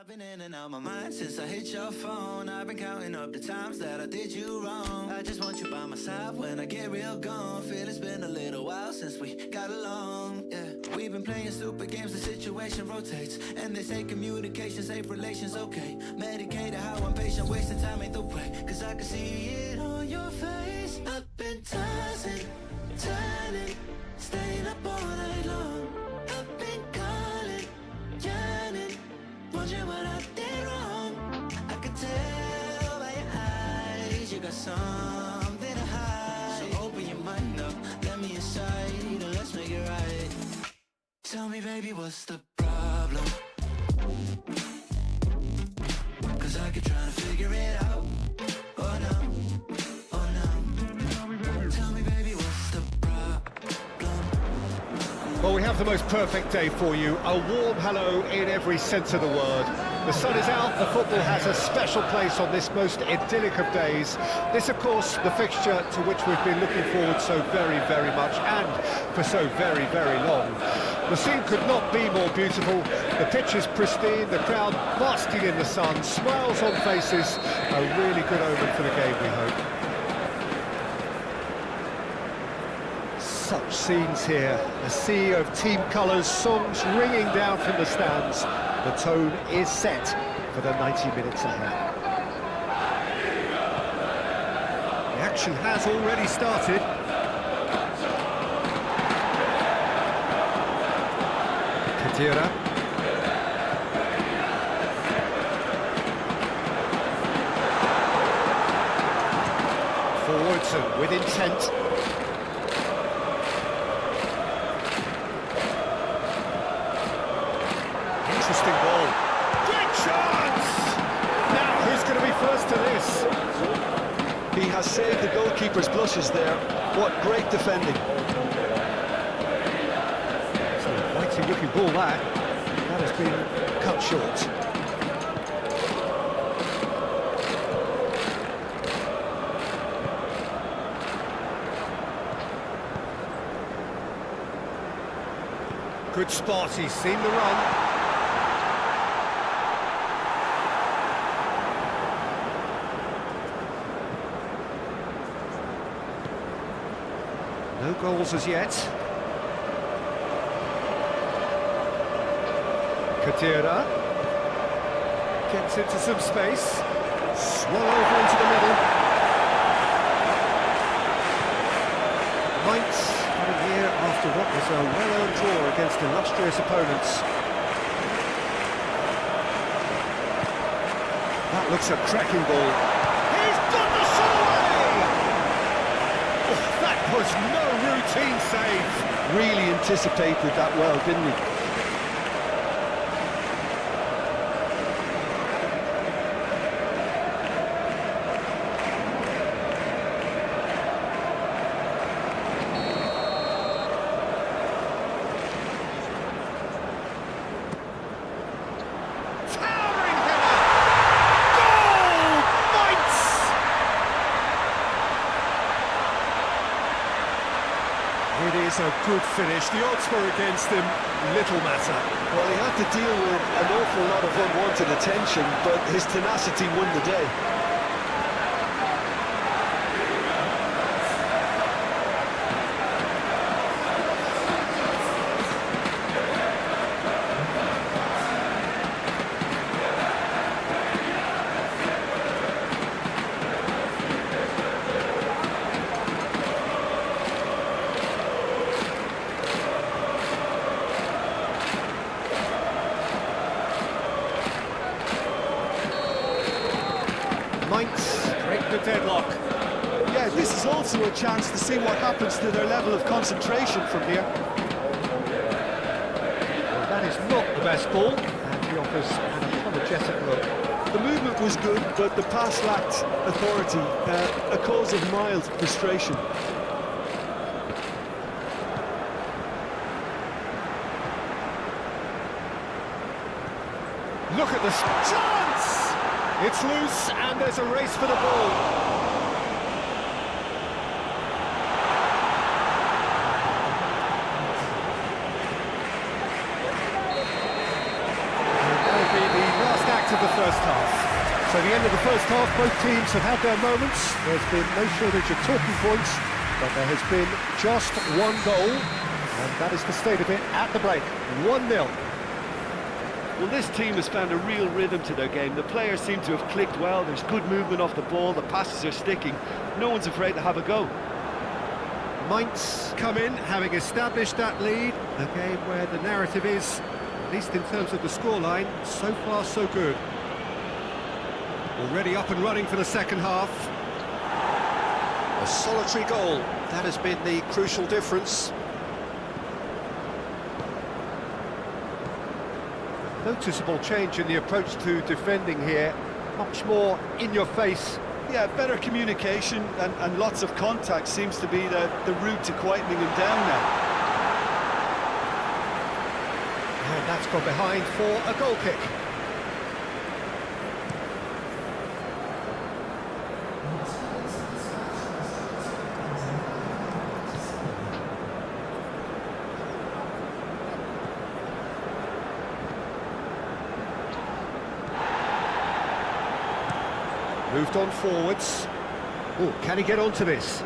I've been in and out my mind since I hit your phone. I've been counting up the times that I did you wrong. I just want you by my side when I get real gone. Feel it's been a little while since we got along, yeah. We've been playing stupid games, the situation rotates. And they say communication, safe relations, okay. Medicated how I'm patient, wasting time ain't the way. Cause I can see it on your face. I've been tossing, turning, staying up all night long. I've been calling, yearning, wondering what I did wrong. I could tell by your eyes you got something to hide. So open your mind up, let me inside, and let's make it right. Tell me, baby, what's the problem? Cause I keep trying to figure it out. Oh no, oh no. Tell me, baby, what's the problem? Well, we have the most perfect day for you. A warm hello in every sense of the word. The sun is out, the football has a special place on this most idyllic of days. This, of course, the fixture to which we've been looking forward so very, very much, and for so very, very long. The scene could not be more beautiful. The pitch is pristine, the crowd basking in the sun, smiles on faces. A really good omen for the game, we hope. Such scenes here, a sea of team colours, songs ringing down from the stands. The tone is set for the 90 minutes ahead. The action has already started. Kadira. Forwards with intent. Interesting ball. Great chance! Now, who's going to be first to this? He has saved the goalkeeper's blushes there. What great defending. It's a mighty looking ball, that. That has been cut short. Good spot, he's seen the run. No goals as yet. Kadira gets into some space. Swung over into the middle. Mainz coming here after what was a well-earned draw against illustrious opponents. That looks a cracking ball. He's got the shot away! Oh, that was no routine save. Really anticipated that well, didn't he? Towering header! Goal! Mainz! It is a good finish. The odds were against him. Little matter. Well, he had to deal with an awful lot of unwanted attention, but his tenacity won the day. Mainz break the deadlock. Yeah, this is also a chance to see what happens to their level of concentration from here. Well, that is not the best ball, and he offers an apologetic look. The movement was good, but the pass lacked authority, a cause of mild frustration. Look at this chance! It's loose, and there's a race for the ball. So the end of the first half, both teams have had their moments. There's been no shortage of talking points, but there has been just one goal, and that is the state of it at the break, 1-0. Well, this team has found a real rhythm to their game. The players seem to have clicked well. There's good movement off the ball. The passes are sticking. No one's afraid to have a go. Mainz come in, having established that lead. A game where the narrative is, at least in terms of the scoreline, so far so good. Already up and running for the second half. A solitary goal, that has been the crucial difference. Noticeable change in the approach to defending here. Much more in your face. Yeah, better communication and lots of contact seems to be the route to quietening him down now. And that's gone behind for a goal kick. Moved on forwards. Oh, can he get onto this? He's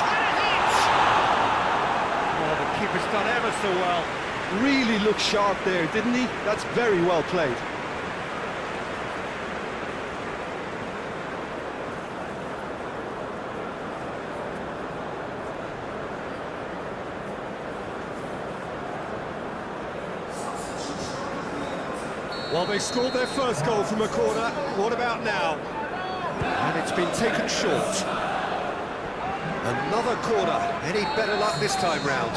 had it! Oh, the keeper's done ever so well. Really looked sharp there, didn't he? That's very well played. Well, they scored their first goal from a corner. What about now? And it's been taken short. Another corner. Any better luck this time round?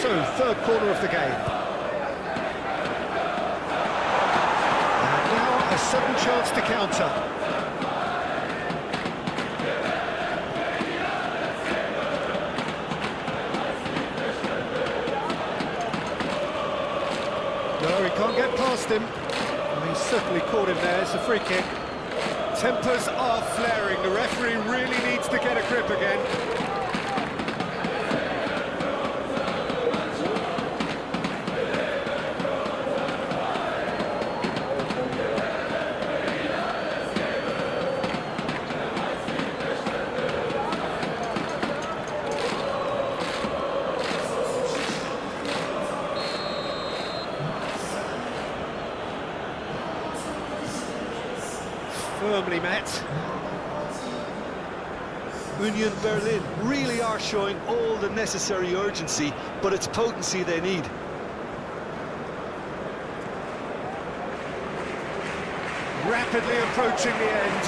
So, third corner of the game. And now a sudden chance to counter. No, he can't get past him. He certainly caught him there. It's a free kick. Tempers are flaring. The referee really needs to get a grip again. Firmly met. Union Berlin really are showing all the necessary urgency, but it's potency they need. Rapidly approaching the end.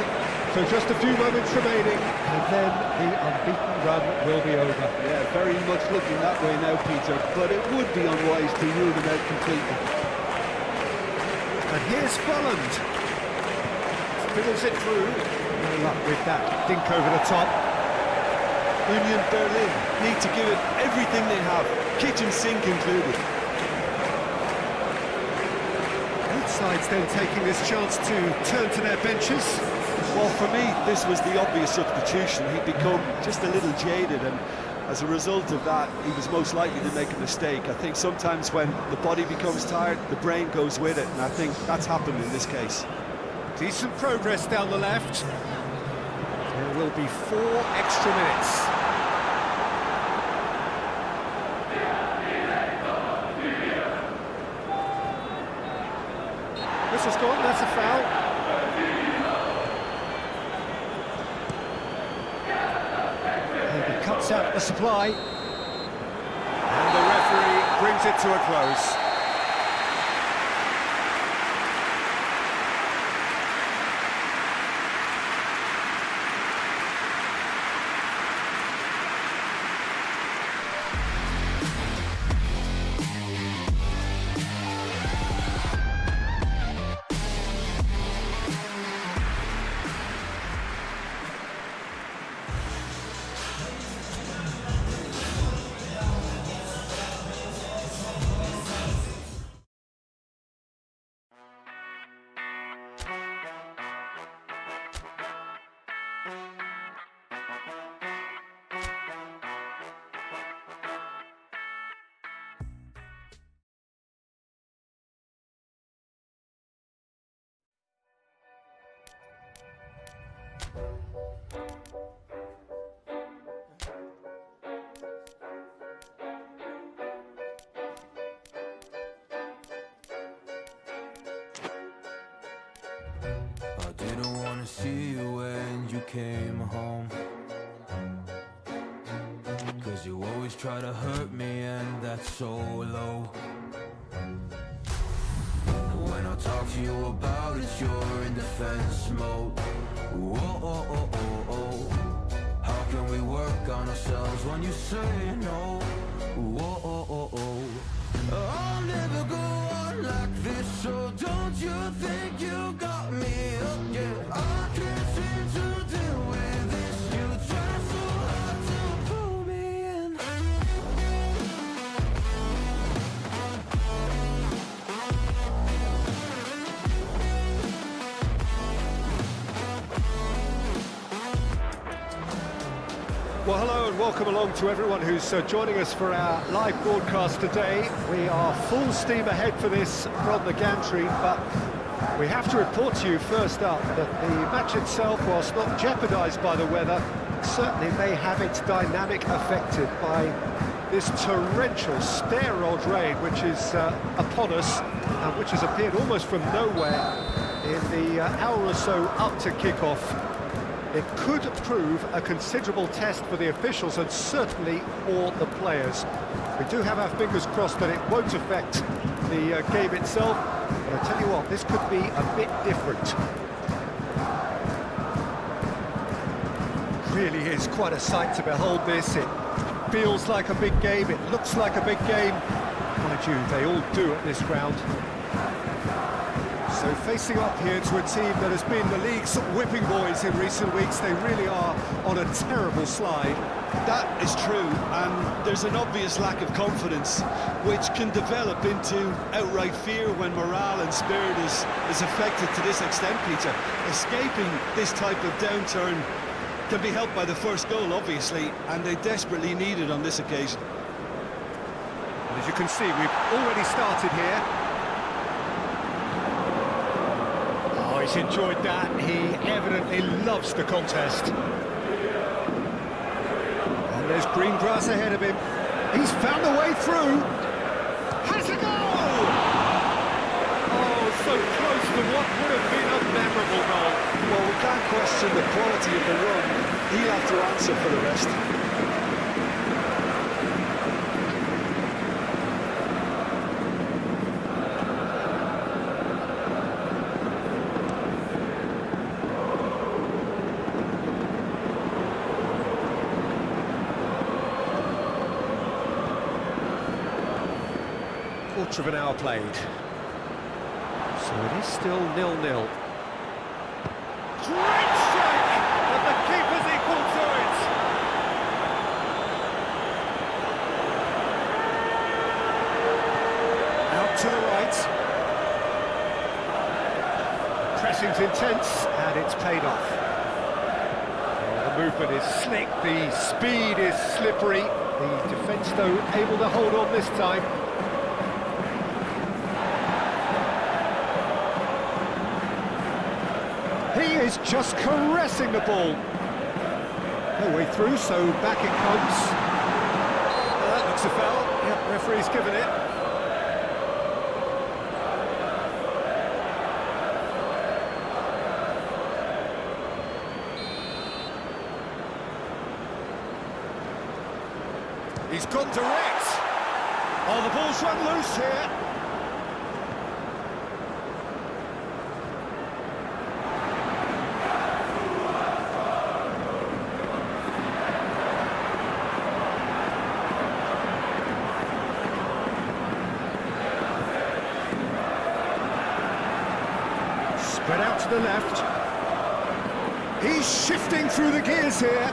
So just a few moments remaining, and then the unbeaten run will be over. Yeah, very much looking that way now, Peter, but it would be unwise to rule them out completely. And here's Bolland. Fiddles it through. No luck with that dink over the top. Union Berlin need to give it everything they have, kitchen sink included. Both sides then taking this chance to turn to their benches. Well, for me, this was the obvious substitution. He'd become just a little jaded, and as a result of that, he was most likely to make a mistake. I think sometimes when the body becomes tired, the brain goes with it, and I think that's happened in this case. Decent progress down the left. There will be 4 extra minutes. This has gone, that's a foul. And he cuts out the supply. And the referee brings it to a close. I didn't wanna see you when you came home, 'cause you always try to hurt me and that's so low. When I talk to you about it, you're in defense mode. Whoa, oh, oh, oh, oh. How can we work on ourselves when you say no? Whoa, oh, oh, oh. I'll never go on like this, so don't you think you got me up? Yeah, I can't seem to deal with this. You try so hard to pull me in. Well, hello and welcome along to everyone who's joining us for our live broadcast today. We are full steam ahead for this from the gantry, but we have to report to you first up that the match itself, whilst not jeopardised by the weather, certainly may have its dynamic affected by this torrential stair-rod rain which is upon us and which has appeared almost from nowhere in the hour or so up to kick-off. It could prove a considerable test for the officials and certainly for the players. We do have our fingers crossed that it won't affect the game itself, but I tell you what, this could be a bit different. Really is quite a sight to behold this. It feels like a big game, it looks like a big game. Mind you, they all do at this ground. So facing up here to a team that has been the league's whipping boys in recent weeks, they really are on a terrible slide. That is true, and there's an obvious lack of confidence, which can develop into outright fear when morale and spirit is affected to this extent, Peter. Escaping this type of downturn can be helped by the first goal, obviously, and they desperately need it on this occasion. And as you can see, we've already started here. He's enjoyed that. He evidently loves the contest. And there's green grass ahead of him. He's found a way through. Has a goal! Oh, so close to what would have been a memorable goal. Well, we can't question the quality of the run. He'll have to answer for the rest. Quarter of an hour played. So it is still 0-0. Great strike! But the keeper's equal to it! Out to the right. Pressing's intense, and it's paid off. The movement is slick, the speed is slippery. The defence, though, able to hold on this time. He is just caressing the ball. No way through, so back it comes. That looks a foul. Yep, referee's given it. He's gone direct. Oh, the ball's run loose here. Spread out to the left. He's shifting through the gears here.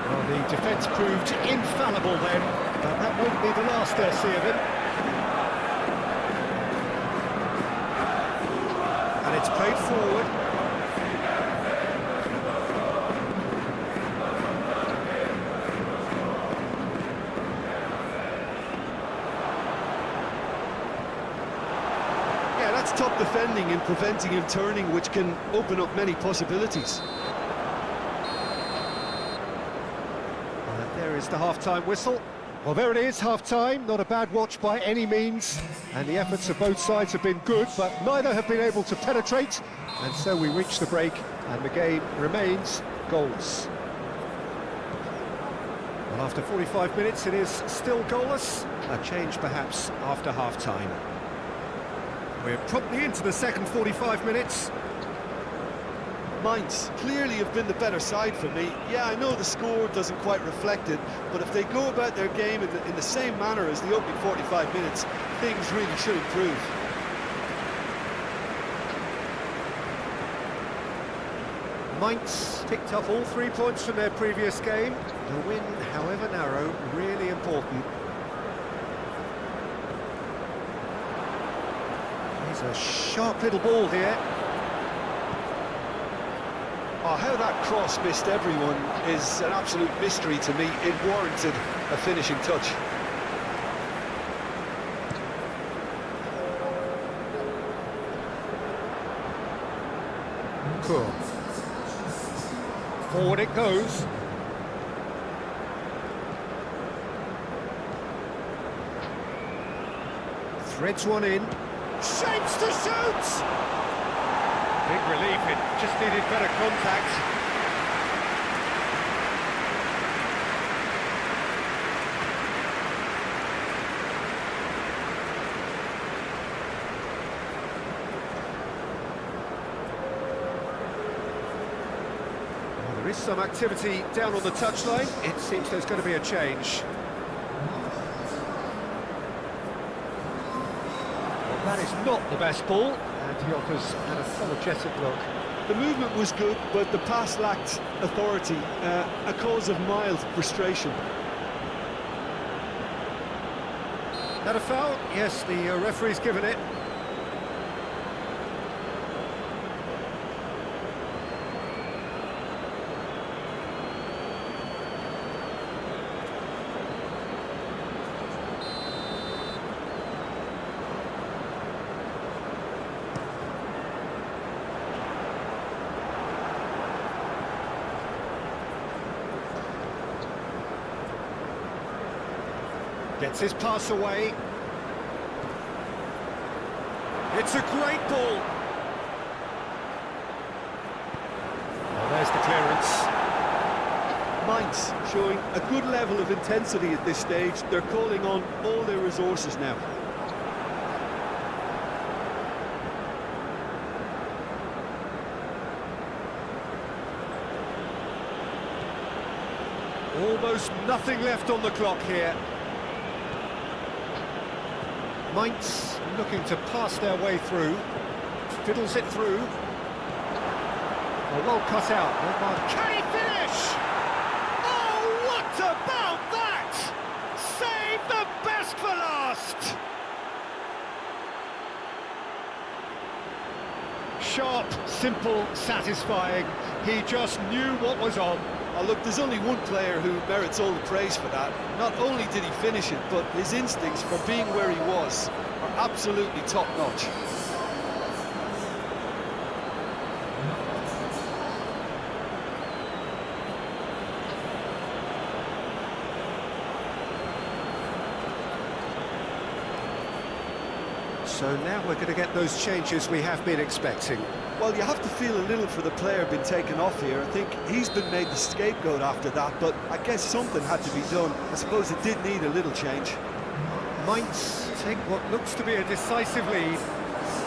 Well, the defence proved infallible then, but that won't be the last they'll see of him. And it's played forward. it's top defending and preventing him turning, which can open up many possibilities. And there is the half-time whistle. Well, there it is, half-time. Not a bad watch by any means. And the efforts of both sides have been good, but neither have been able to penetrate. And so we reach the break, and the game remains goalless. Well, after 45 minutes, it is still goalless. A change, perhaps, after half-time. We're promptly into the second 45 minutes. Mainz clearly have been the better side for me. Yeah, I know the score doesn't quite reflect it, but if they go about their game in the same manner as the opening 45 minutes, things really should improve. Mainz picked up all 3 points from their previous game. The win, however narrow, really important. Here's a sharp little ball here. Oh, how that cross missed everyone is an absolute mystery to me. It warranted a finishing touch. Cool. Forward it goes. Threads one in. Shapes to shoot! Big relief, it just needed better contact. Well, there is some activity down on the touchline. It seems there's going to be a change. Well, that is not the best ball. And he offers an apologetic look. The movement was good, but the pass lacked authority, a cause of mild frustration. That a foul? Yes, the referee's given it. Gets his pass away. It's a great ball. Well, there's the clearance. Mainz showing a good level of intensity at this stage. They're calling on all their resources now. Almost nothing left on the clock here. Mainz looking to pass their way through. Fiddles it through. Well cut out. Can he finish? Oh, what about that? Save the best for last. Sharp, simple, satisfying. He just knew what was on. Oh, look, there's only one player who merits all the praise for that. Not only did he finish it, but his instincts for being where he was are absolutely top-notch. So now we're going to get those changes we have been expecting. Well, you have to feel a little for the player being taken off here. I think he's been made the scapegoat after that, but I guess something had to be done. I suppose it did need a little change. Mainz take what looks to be a decisive lead.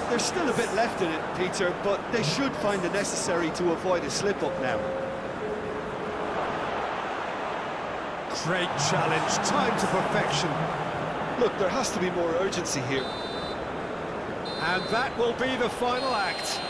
There's still a bit left in it, Peter, but they should find the necessary to avoid a slip-up now. Great challenge, time to perfection. Look, there has to be more urgency here. And that will be the final act.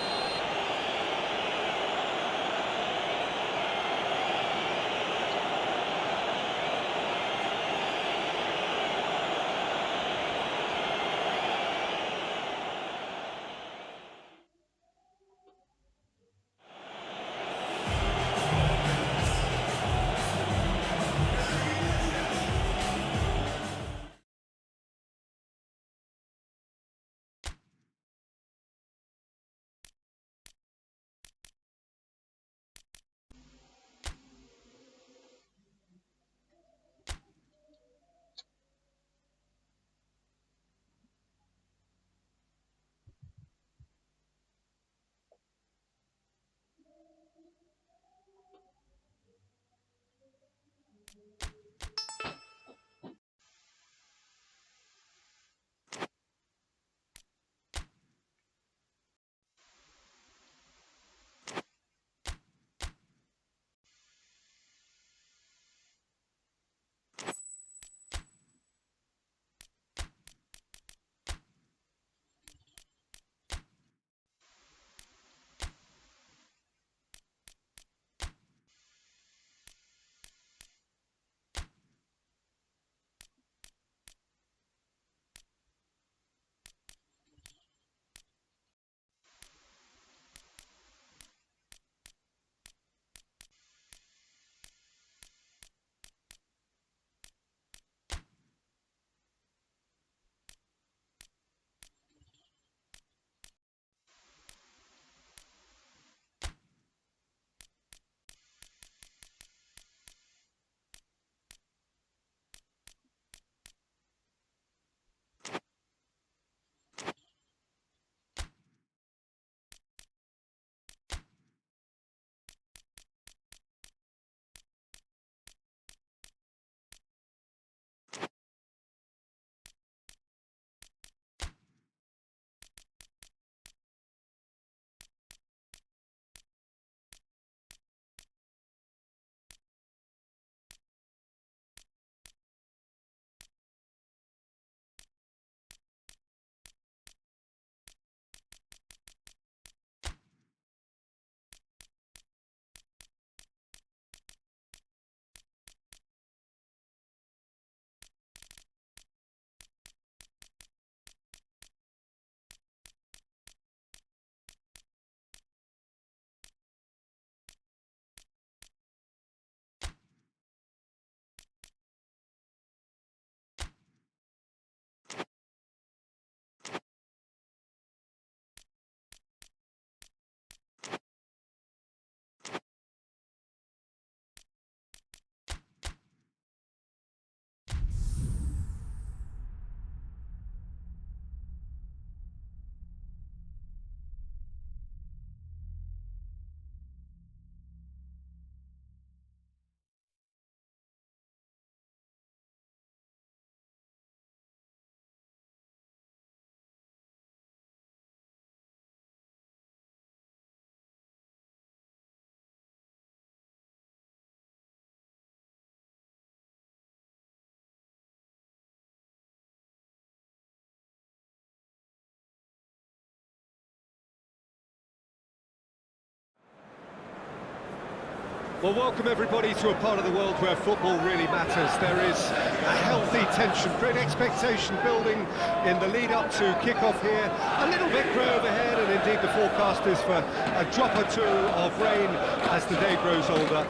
Well, welcome everybody to a part of the world where football really matters. There is a healthy tension, great expectation building in the lead-up to kick-off here. A little bit grey overhead, and indeed the forecast is for a drop or two of rain as the day grows older.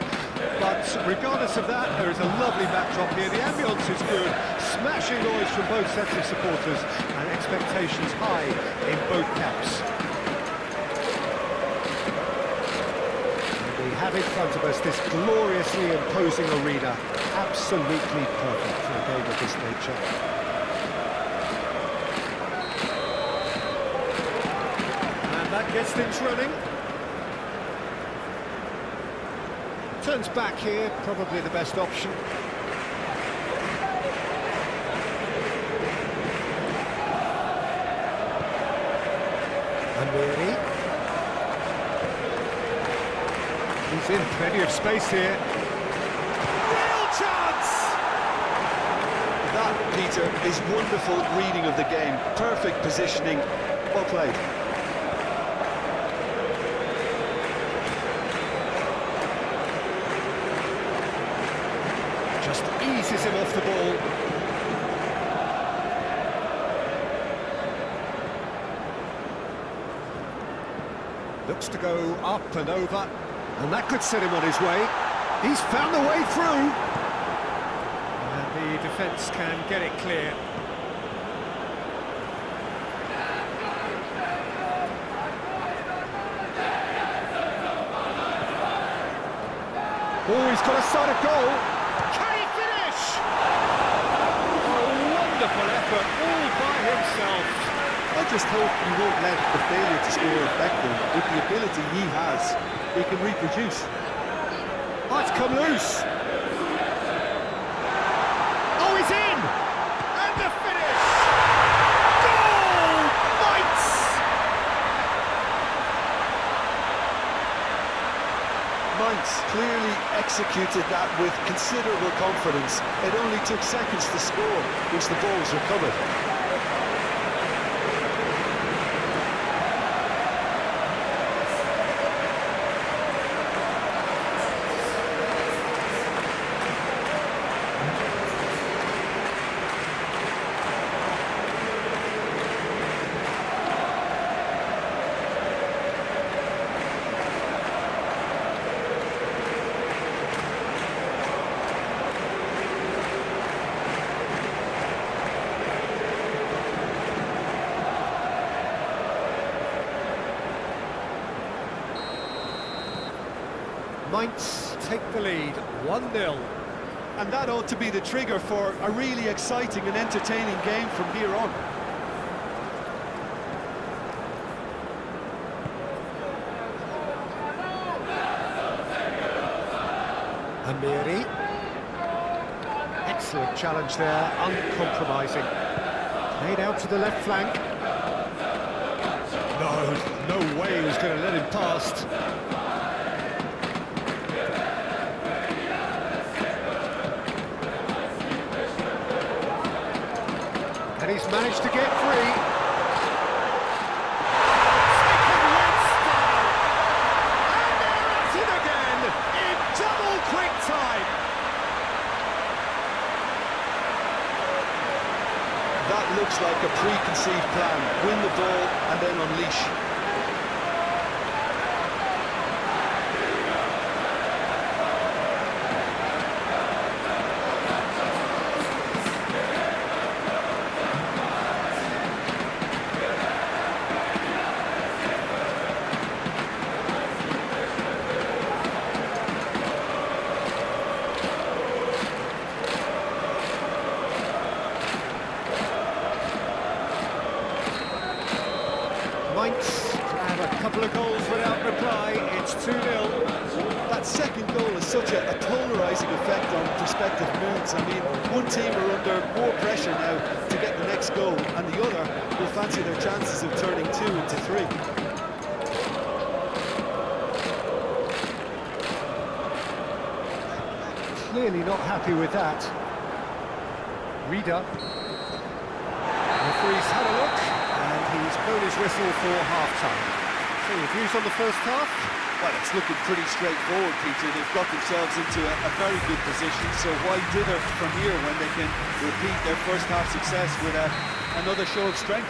But regardless of that, there is a lovely backdrop here. The ambience is good, smashing noise from both sets of supporters, and expectations high in both camps. We have in front of us this gloriously imposing arena, absolutely perfect for a game of this nature. And that gets things running. Turns back here, probably the best option. Amiri. He's in, plenty of space here. Real chance! That, Peter, is wonderful reading of the game. Perfect positioning. Well played. Just eases him off the ball. Looks to go up and over. And that could set him on his way. He's found the way through. And the defence can get it clear. Oh, he's got a sight of goal. Can he finish? A wonderful effort, all by himself. I just hope he won't let the failure to score affect him. With the ability he has, he can reproduce. Oh, it's come loose. Oh, he's in! And the finish! Goal! Mainz! Mainz clearly executed that with considerable confidence. It only took seconds to score, which the ball was recovered. Mainz take the lead, 1-0. And that ought to be the trigger for a really exciting and entertaining game from here on. Amiri. Excellent challenge there, uncompromising. Played out to the left flank. No way he was going to let him past. And he's managed to get free. Second win style. And they're at it again in double quick time. That looks like a preconceived plan. Win the ball and then unleash. Mainz have a couple of goals without reply. It's 2-0. That second goal has such a polarising effect on prospective moods. I mean, one team are under more pressure now to get the next goal, and the other will fancy their chances of turning 2 into 3. Clearly not happy with that. Reader. Referee's had a look, and he's blown his whistle for half-time. So your views on the first half? Well, it's looking pretty straightforward, Peter. They've got themselves into a very good position, so why dither from here when they can repeat their first half success with another show of strength?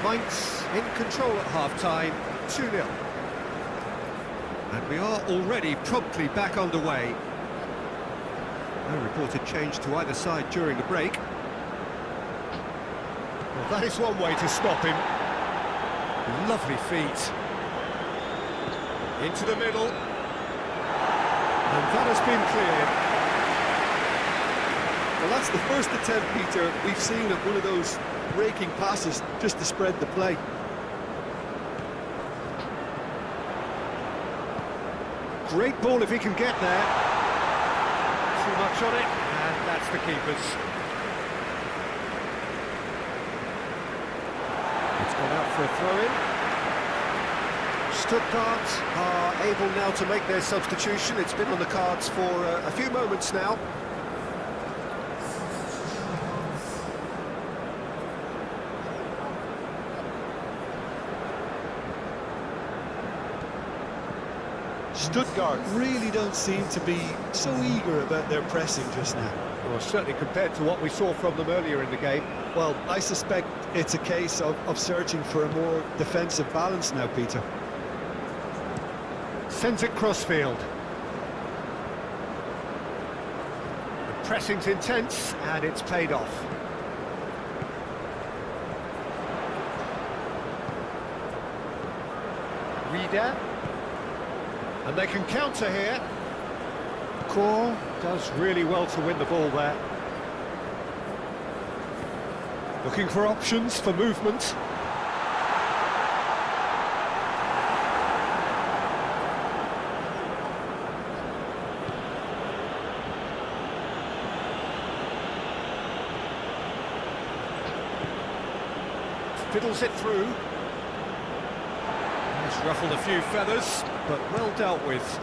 Mainz in control at half-time, 2-0. And we are already promptly back underway. No reported change to either side during the break. Well, that is one way to stop him. Lovely feet. Into the middle. And that has been cleared. Well, that's the first attempt, Peter, we've seen at one of those breaking passes just to spread the play. Great ball if he can get there. Too much on it, and that's the keeper's. It's gone out for a throw-in. Stuttgart are able now to make their substitution. It's been on the cards for a few moments now. Stuttgart really don't seem to be so eager about their pressing just now. Well, certainly compared to what we saw from them earlier in the game. Well, I suspect it's a case of searching for a more defensive balance now, Peter. Sends it crossfield. The pressing's intense, and it's paid off. Reader. And they can counter here. Core does really well to win the ball there. Looking for options for movement. Fiddles it through. He's ruffled a few feathers, but well dealt with.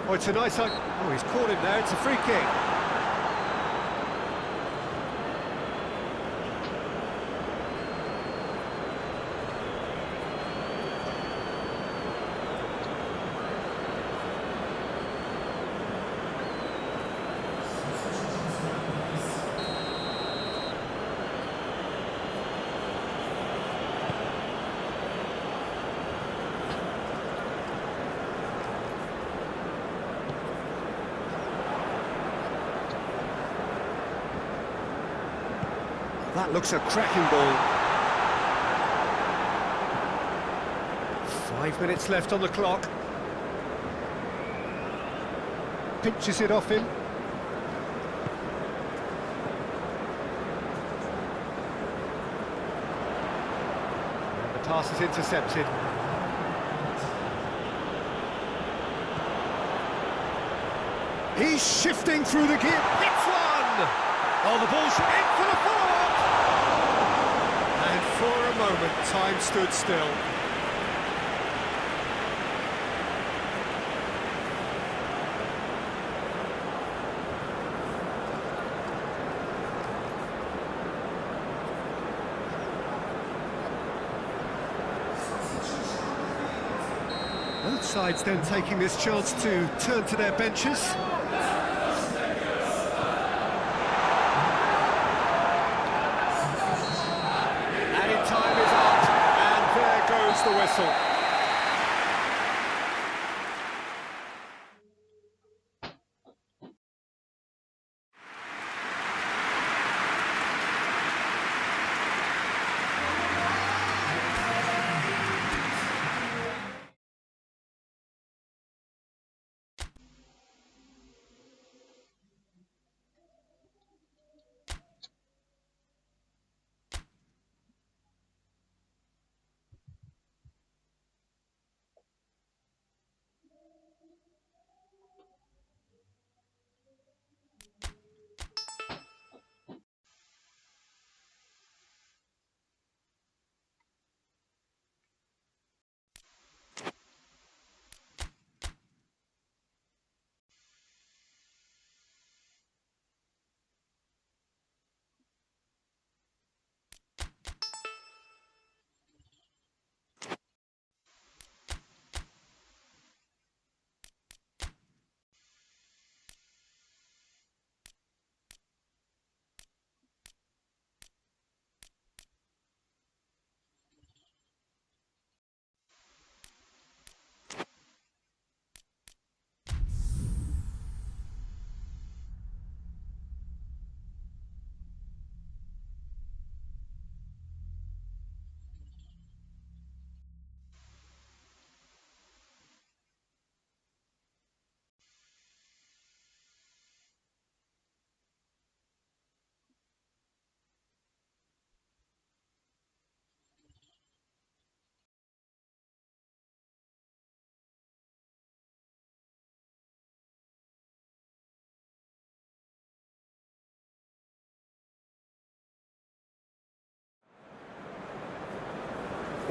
Oh, it's a nice... Oh, he's caught him there. It's a free kick. That looks a cracking ball. 5 minutes left on the clock. Pinches it off him. And the pass is intercepted. He's shifting through the gear. Hits one! Oh, the ball's in for the follow-up! And for a moment, time stood still. Both sides then taking this chance to turn to their benches. The whistle.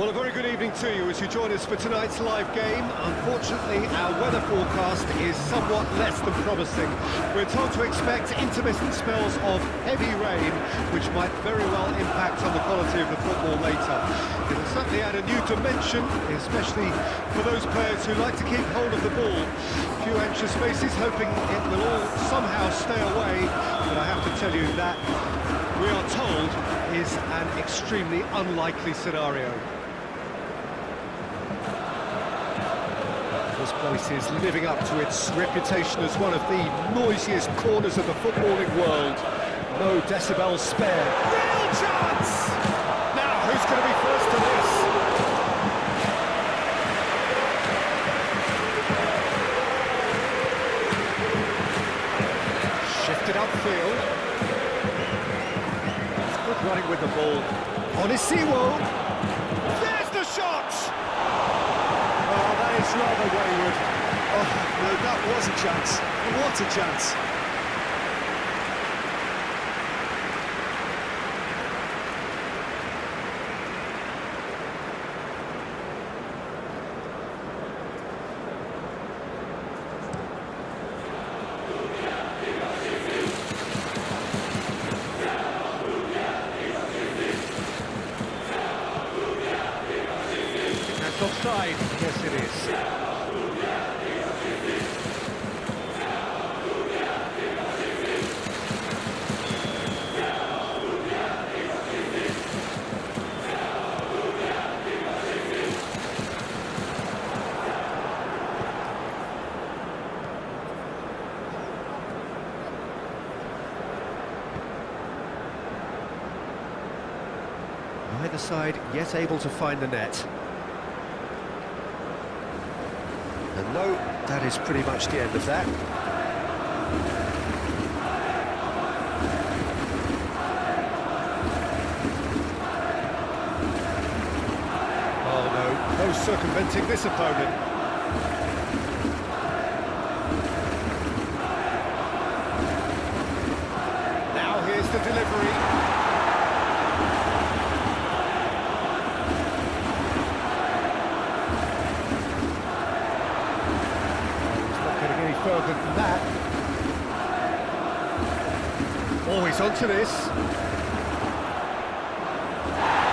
Well, a very good evening to you as you join us for tonight's live game. Unfortunately, our weather forecast is somewhat less than promising. We're told to expect intermittent spells of heavy rain, which might very well impact on the quality of the football later. It'll certainly add a new dimension, especially for those players who like to keep hold of the ball. A few anxious faces hoping it will all somehow stay away, but I have to tell you that we are told is an extremely unlikely scenario. This place is living up to its reputation as one of the noisiest corners of the footballing world. No decibels spared. Real chance! Now, who's going to be first to this? Shifted upfield. It's good running with the ball. On his Seawall. There's the shot! It's rather wayward. Oh, no, that was a chance. What a chance. That's offside. Yes, it is. Neither side yet able to find the net. And no, that is pretty much the end of that. Oh no, no circumventing this opponent. Now here's the delivery. Further than that. Oh, he's onto this.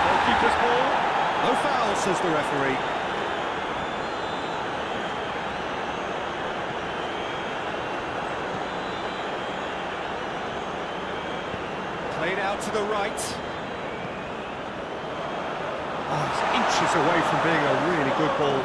Goalkeeper's ball. No foul, says the referee. Played out to the right. Oh, it's inches away from being a really good ball.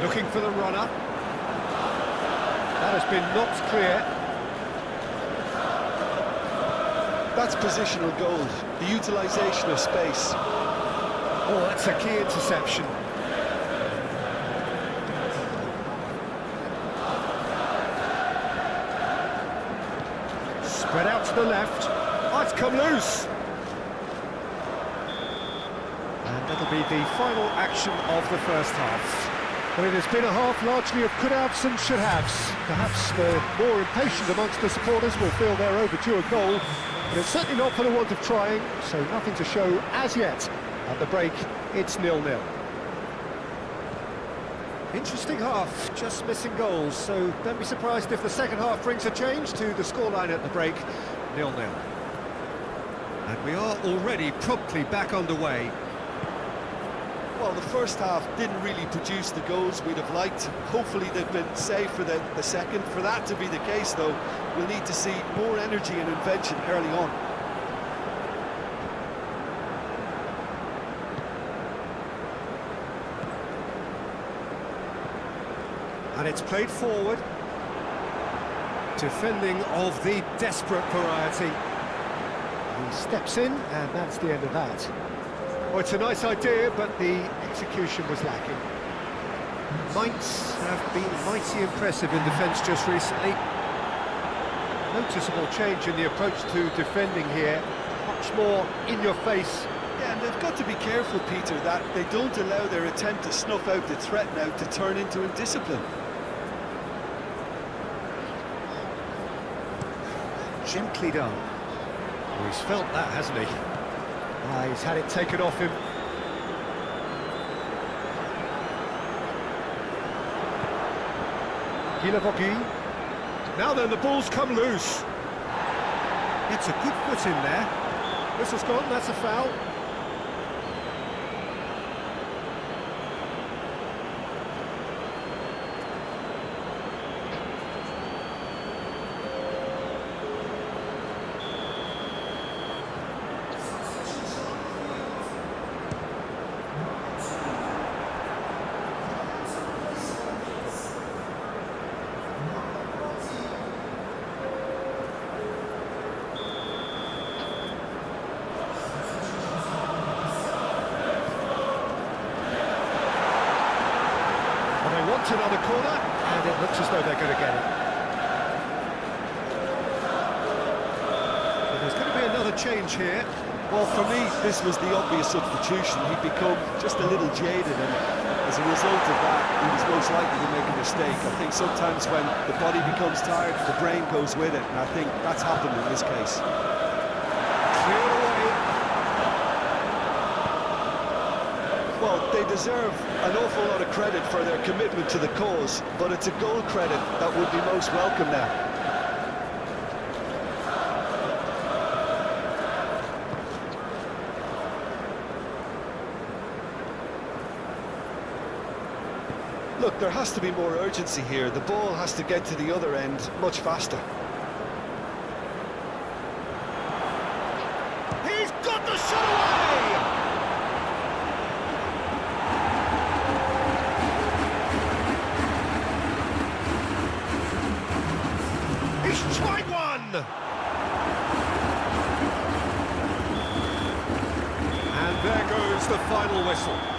Looking for the runner. That has been knocked clear. That's positional gold, the utilisation of space. Oh, that's a key interception. Spread out to the left. Oh, it's come loose. And that'll be the final action of the first half. Well, it has been a half largely of could-haves and should-haves. Perhaps the more impatient amongst the supporters will feel they're overdue a goal, but it's certainly not for the want of trying, so nothing to show as yet. At the break, it's 0-0. Interesting half, just missing goals, so don't be surprised if the second half brings a change to the scoreline at the break, 0-0. And we are already promptly back underway. Well, the first half didn't really produce the goals we'd have liked. Hopefully they've been saved for the second. For that to be the case, though, we'll need to see more energy and invention early on. And it's played forward. Defending of the desperate variety. He steps in, and that's the end of that. Well, it's a nice idea, but the execution was lacking. Mainz have been mighty impressive in defence just recently. Noticeable change in the approach to defending here. Much more in your face Yeah, and they've got to be careful, Peter, that they don't allow their attempt to snuff out the threat now to turn into indiscipline. Gently done. Well, he's felt that, hasn't he? He's had it taken off him. Now then, the ball's come loose. It's a good foot in there. Whistle's gone, that's a foul. Another corner, and it looks as though they're going to get it. So there's going to be another change here. Well, for me, this was the obvious substitution. He'd become just a little jaded, and as a result of that, he was most likely to make a mistake. I think sometimes when the body becomes tired, the brain goes with it, and I think that's happened in this case. Clear away. Well, they deserve an awful lot of credit for their commitment to the cause, but it's a goal credit that would be most welcome now. Look, there has to be more urgency here. The ball has to get to the other end much faster. He's got the shot away! He's tried one! And there goes the final whistle.